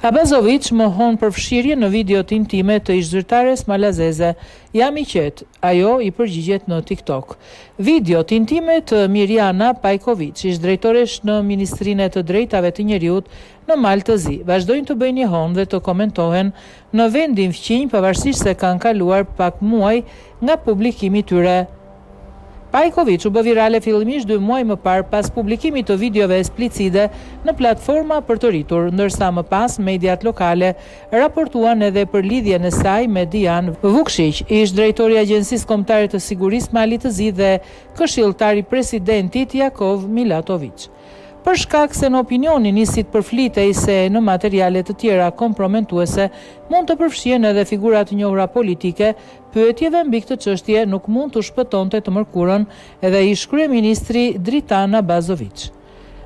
Abazovic mohon përfshirje në videot intime të ish-zyrtares malazeze. Jam i qetë, ajo i përgjigjet në TikTok. Videot intime të Mirjana Pajkovic, ish-drejtoresh në Ministrinë e të Drejtave të Njeriut në Malë të Zi, vazhdojnë të bëjnë njohur dhe të komentohen në vendin fqinj pavarësisht se kanë kaluar pak muaj nga publikimi i tyre. Pajkovic u bë virale fillimisht 2 muaj më parë pas publikimit të videove eksplicite në platforma për të rritur, ndërsa më pas mediat lokale raportuan edhe për lidhjen e saj me Dian Vukshić, ish drejtori i Agjencisë Kombëtare të Sigurisë Mali të Zi dhe këshilltari i presidentit Jakov Milatović. Për shkak se në opinionin nisi të përflitej se në materiale të tjera komprometuese mund të përfshihen edhe figura të njohura politike, pyetjeve mbi këtë çështje nuk mund të shpëtonte të mërkurën edhe ish kryeministri Dritan Abazovic.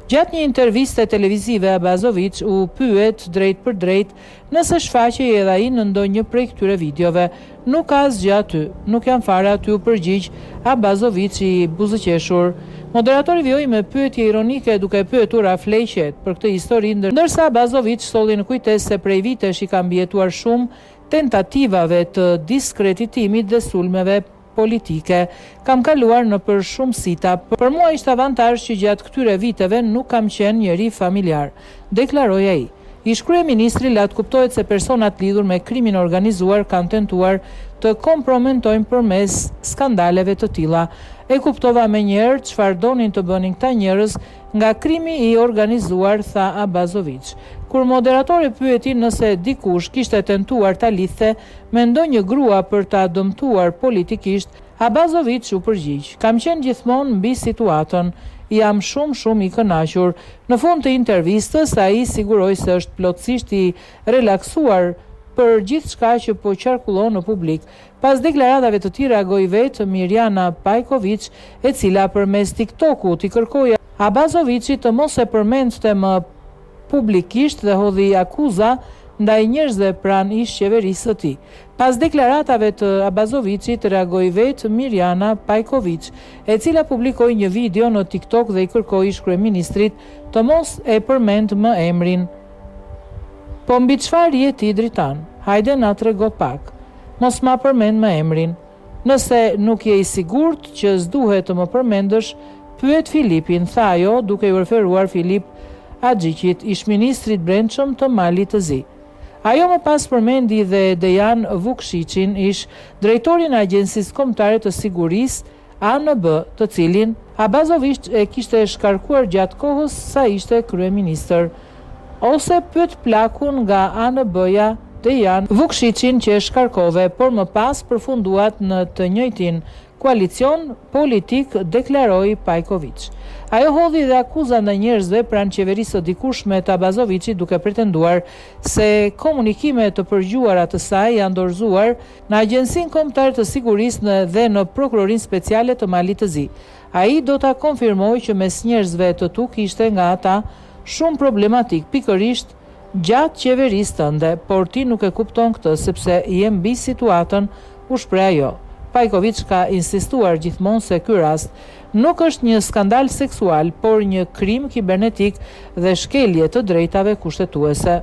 Gjatë një interviste televizive, Abazovic u pyet drejt për drejt nëse shfaqej edhe ai në ndonjë prej këtyre videove. Nuk ka asgjë aty, nuk jam fare aty, u përgjigj Abazovic i buzëqeshur. Moderatori vjoi me pyetje ironike duke pyetur a flej qet për këtë histori, ndërsa Abazovic solli në kujtesë se prej vitesh i ka mbijetuar shumë tentativave të diskreditimit dhe sulmeve politike. Kam kaluar në për shumë sita. Për mua ishte avantazh që gjatë këtyre viteve nuk kam qenë njeri familjar, deklaroi ai. Ish kryeministri la të kuptohet se personat lidhur me krimin organizuar kanë tentuar të kompromentojnë përmes skandaleve të tilla. E kuptova menjëherë çfarë donin të bënin këta njerëz nga krimi i organizuar, tha Abazovic. Kur moderatori pyeti nëse dikush kishte tentuar ta lidhte me ndonjë grua për ta dëmtuar politikisht, Abazovic u përgjigj: "Kam qenë gjithmonë mbi situatën, jam shumë i kënaqur." Në fund të intervistës ai siguroi se është plotësisht i relaksuar për gjithçka që po qarkullon në publik. Pas deklaratave të tij reagoi vetë Mirjana Pajkovic, e cila përmes TikTokut i kërkoi Abazovicit të mos e përmendte më publikisht dhe hodhi akuza ndaj njerëzve pranë ish qeverisë së tij. Pas deklaratave të Abazovicit reagoi vetë Mirjana Pajkovic, e cila publikoi një video në TikTok dhe i kërkoi ish kryeministrit të mos e përmend më emrin. "Po mbi çfarë je ti, Dritan? Hajde na trego pak. Mos ma përmend më emrin. Nëse nuk je i sigurt që s'duhet të më përmendësh, pyet Filipin", tha ajo duke i referuar Filip Axhiqit, ish-ministrit brendshëm të Malit të Zi. Ajo më pas përmendi dhe Dian Vukshićin, ish drejtorin e Agjencisë Kombëtare të Sigurisë ANB, të cilin Abazovic e kishte shkarkuar gjatë kohës sa ishte kryeministër. Ose pyet plakun nga ANB-ja Dian Vukshićin që e shkarkove, por më pas përfunduat në të njëjtin koalicion politik, deklaroi Pajkovic. Ajo hodhi dhe akuza ndaj njerëzve pranë qeverisë së dikushme të Abazovicit, duke pretenduar se komunikimet të përgjuara të saj janë dorëzuar në Agjencinë Kombëtare të Sigurisë dhe në Prokurorinë Speciale të Malit të Zi. Ai do ta konfirmojë që mes njerëzve të tu kishte nga ata shumë problematik, pikërisht gjatë qeverisë tënde, por ti nuk e kupton këtë sepse je mbi situatën, u shpreh ajo. Pajkovic ka insistuar gjithmonë se ky rast nuk është një skandal seksual, por një krim kibernetik dhe shkelje të drejtave kushtetuese.